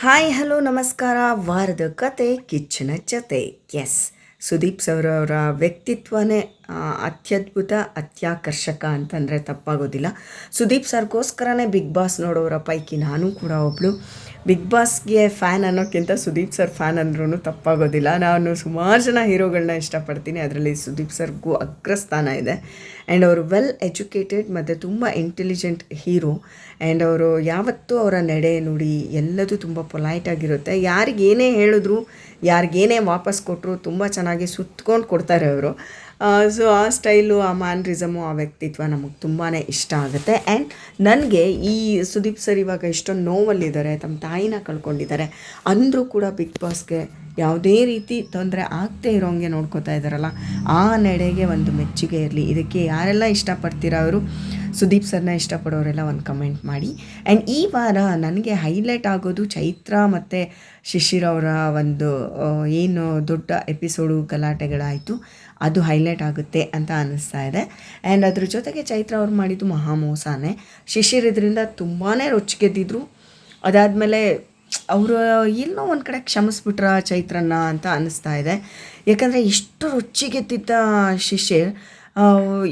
Hi hello ನಮಸ್ಕಾರ. ವಾರದ ಕತೆ ಕಿಚ್ಚನ ಜತೆ. ಎಸ್, ಸುದೀಪ್ ಸರ್ ಅವರ ವ್ಯಕ್ತಿತ್ವನೇ ಅತ್ಯದ್ಭುತ, ಅತ್ಯಾಕರ್ಷಕ ಅಂತಂದರೆ ತಪ್ಪಾಗೋದಿಲ್ಲ. ಸುದೀಪ್ ಸರ್ಗೋಸ್ಕರನೇ ಬಿಗ್ ಬಾಸ್ ನೋಡೋರ ಪೈಕಿ ನಾನು ಕೂಡ ಒಬ್ಬಳು. ಬಿಗ್ ಬಾಸ್ಗೆ ಫ್ಯಾನ್ ಅನ್ನೋಕ್ಕಿಂತ ಸುದೀಪ್ ಸರ್ ಫ್ಯಾನ್ ಅಂದ್ರೂ ತಪ್ಪಾಗೋದಿಲ್ಲ. ನಾನು ಸುಮಾರು ಜನ ಹೀರೋಗಳನ್ನ ಇಷ್ಟಪಡ್ತೀನಿ, ಅದರಲ್ಲಿ ಸುದೀಪ್ ಸರ್ಗೂ ಅಗ್ರಸ್ಥಾನ ಇದೆ. ಆ್ಯಂಡ್ ಅವರು ವೆಲ್ ಎಜುಕೇಟೆಡ್ ಮತ್ತು ತುಂಬ ಇಂಟೆಲಿಜೆಂಟ್ ಹೀರೋ. ಆ್ಯಂಡ್ ಅವರು ಯಾವತ್ತೂ ಅವರ ನಡೆ ನುಡಿ ಎಲ್ಲದೂ ತುಂಬ ಪೊಲೈಟಾಗಿರುತ್ತೆ. ಯಾರಿಗೇನೇ ಹೇಳಿದ್ರು, ಯಾರಿಗೇನೇ ವಾಪಸ್ ಕೊಟ್ಟರು ತುಂಬ ಚೆನ್ನಾಗಿ ಸುತ್ಕೊಂಡು ಕೊಡ್ತಾರೆ ಅವರು. ಸೊ ಆ ಸ್ಟೈಲು, ಆ ಮ್ಯಾನ್ರಿಸಮು, ಆ ವ್ಯಕ್ತಿತ್ವ ನಮಗೆ ತುಂಬಾ ಇಷ್ಟ ಆಗುತ್ತೆ. ಆ್ಯಂಡ್ ನನಗೆ ಈ ಸುದೀಪ್ ಸರ್ ಇವಾಗ ಎಷ್ಟೊಂದು ನೋವಲ್ಲಿದ್ದಾರೆ, ತಮ್ಮ ತಾಯಿನ ಕಳ್ಕೊಂಡಿದ್ದಾರೆ, ಅಂದರೂ ಕೂಡ ಬಿಗ್ ಬಾಸ್ಗೆ ಯಾವುದೇ ರೀತಿ ತೊಂದರೆ ಆಗದೆ ಇರೋಂಗೆ ನೋಡ್ಕೋತಾ ಇದ್ದಾರಲ್ಲ, ಆ ನಡೆಗೆ ಒಂದು ಮೆಚ್ಚುಗೆ ಇರಲಿ. ಇದಕ್ಕೆ ಯಾರೆಲ್ಲ ಇಷ್ಟಪಡ್ತೀರಾ, ಅವರು ಸುದೀಪ್ ಸರ್ನ ಇಷ್ಟಪಡೋರೆಲ್ಲ ಒಂದು ಕಮೆಂಟ್ ಮಾಡಿ. ಆ್ಯಂಡ್ ಈ ವಾರ ನನಗೆ ಹೈಲೈಟ್ ಆಗೋದು ಚೈತ್ರ ಮತ್ತು ಶಿಶಿರ್ ಅವರ ಒಂದು ಏನು ದೊಡ್ಡ ಎಪಿಸೋಡು ಗಲಾಟೆಗಳಾಯಿತು, ಅದು ಹೈಲೈಟ್ ಆಗುತ್ತೆ ಅಂತ ಅನ್ನಿಸ್ತಾ ಇದೆ. ಆ್ಯಂಡ್ ಅದ್ರ ಜೊತೆಗೆ ಚೈತ್ರ ಅವ್ರು ಮಾಡಿದ್ದು ಮಹಾ ಮೋಸನೇ. ಶಿಶಿರ್ ಇದರಿಂದ ತುಂಬಾ ರೊಚ್ಚಿಗೆದ್ದಿದ್ರು. ಅದಾದಮೇಲೆ ಅವರು ಎಲ್ಲೋ ಒಂದು ಕಡೆ ಕ್ಷಮಿಸ್ಬಿಟ್ರ ಚೈತ್ರನ್ನ ಅಂತ ಅನ್ನಿಸ್ತಾ ಇದೆ. ಯಾಕಂದರೆ ಇಷ್ಟು ರೊಚ್ಚಿಗೆದ್ದಿದ್ದ ಶಿಶಿರ್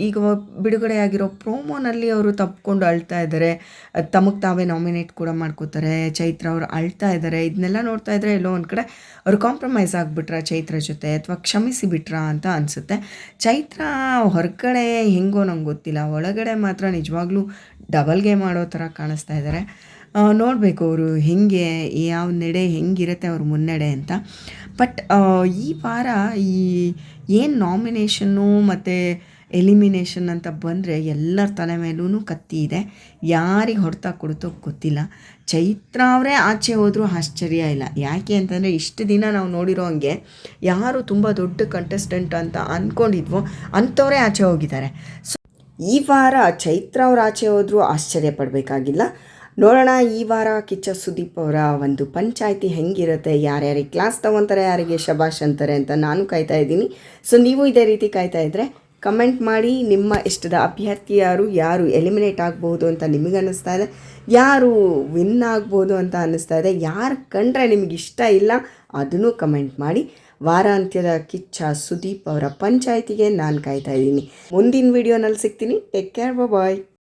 ಈಗ ಬಿಡುಗಡೆಯಾಗಿರೋ ಪ್ರೋಮೋನಲ್ಲಿ ಅವರು ತಪ್ಪಿಕೊಂಡು ಅಳ್ತಾ ಇದ್ದಾರೆ, ತಮಗೆ ತಾವೇ ನಾಮಿನೇಟ್ ಕೂಡ ಮಾಡ್ಕೋತಾರೆ. ಚೈತ್ರ ಅವರು ಅಳ್ತಾ ಇದ್ದಾರೆ. ಇದನ್ನೆಲ್ಲ ನೋಡ್ತಾ ಇದ್ದರೆ ಎಲ್ಲೋ ಒಂದು ಕಡೆ ಅವರು ಕಾಂಪ್ರಮೈಸ್ ಆಗಿಬಿಟ್ರ ಚೈತ್ರ ಜೊತೆ, ಅಥವಾ ಕ್ಷಮಿಸಿ ಬಿಟ್ರಾ ಅಂತ ಅನಿಸುತ್ತೆ. ಚೈತ್ರ ಹೊರಗಡೆ ಹೆಂಗೋ ನಂಗೆ ಗೊತ್ತಿಲ್ಲ, ಒಳಗಡೆ ಮಾತ್ರ ನಿಜವಾಗ್ಲೂ ಡಬಲ್ ಗೇಮ್ ಮಾಡೋ ಥರ ಕಾಣಿಸ್ತಾ ಇದ್ದಾರೆ. ನೋಡಬೇಕು ಅವರು ಹೆಂಗೆ, ಯಾವ ನಡೆ ಹೆಂಗಿರುತ್ತೆ ಅವ್ರ ಮುನ್ನಡೆ ಅಂತ. ಬಟ್ ಈ ವಾರ ಈ ಏನು ನಾಮಿನೇಷನ್ನು ಮತ್ತು ಎಲಿಮಿನೇಷನ್ ಅಂತ ಬಂದರೆ ಎಲ್ಲರ ತಲೆ ಮೇಲೂ ಕತ್ತಿ ಇದೆ. ಯಾರಿಗೆ ಹೊಡೆತ ಕೊಡುತ್ತೋ ಗೊತ್ತಿಲ್ಲ. ಚೈತ್ರ ಅವರೇ ಆಚೆ ಹೋದರೂ ಆಶ್ಚರ್ಯ ಇಲ್ಲ. ಯಾಕೆ ಅಂತಂದರೆ ಇಷ್ಟು ದಿನ ನಾವು ನೋಡಿರೋ ಹಂಗೆ ಯಾರು ತುಂಬ ದೊಡ್ಡ ಕಂಟೆಸ್ಟೆಂಟ್ ಅಂತ ಅಂದ್ಕೊಂಡಿದ್ವೋ ಅಂಥವರೇ ಆಚೆ ಹೋಗಿದ್ದಾರೆ. ಸೊ ಈ ವಾರ ಚೈತ್ರ ಅವ್ರು ಆಚೆ ಹೋದರೂ ಆಶ್ಚರ್ಯ ಪಡಬೇಕಾಗಿಲ್ಲ. ನೋಡೋಣ ಈ ವಾರ ಕಿಚ್ಚ ಸುದೀಪ್ ಅವರ ಒಂದು ಪಂಚಾಯಿತಿ ಹೆಂಗಿರುತ್ತೆ, ಯಾರ್ಯಾರಿಗೆ ಕ್ಲಾಸ್ ತೊಗೊತಾರೆ, ಯಾರಿಗೆ ಶಬಾಷ್ ಅಂತಾರೆ ಅಂತ ನಾನು ಕಾಯ್ತಾ ಇದ್ದೀನಿ. ಸೊ ನೀವು ಇದೇ ರೀತಿ ಕಾಯ್ತಾ ಇದ್ದರೆ ಕಮೆಂಟ್ ಮಾಡಿ. ನಿಮ್ಮ ಇಷ್ಟದ ಅಭ್ಯರ್ಥಿ ಯಾರು, ಯಾರು ಎಲಿಮಿನೇಟ್ ಆಗ್ಬೋದು ಅಂತ ನಿಮಗೆ ಅನ್ನಿಸ್ತಾ ಇದೆ, ಯಾರು ವಿನ್ ಆಗ್ಬೋದು ಅಂತ ಅನ್ನಿಸ್ತಾ ಇದೆ, ಯಾರು ಕಂಡ್ರೆ ನಿಮಗೆ ಇಷ್ಟ ಇಲ್ಲ ಅದನ್ನು ಕಮೆಂಟ್ ಮಾಡಿ. ವಾರಾಂತ್ಯದ ಕಿಚ್ಚ ಸುದೀಪ್ ಅವರ ಪಂಚಾಯಿತಿಗೆ ನಾನು ಕಾಯ್ತಾ ಇದ್ದೀನಿ. ಮುಂದಿನ ವಿಡಿಯೋನಲ್ಲಿ ಸಿಗ್ತೀನಿ. ಟೇಕ್ ಕೇರ್, ಬಾಯ್.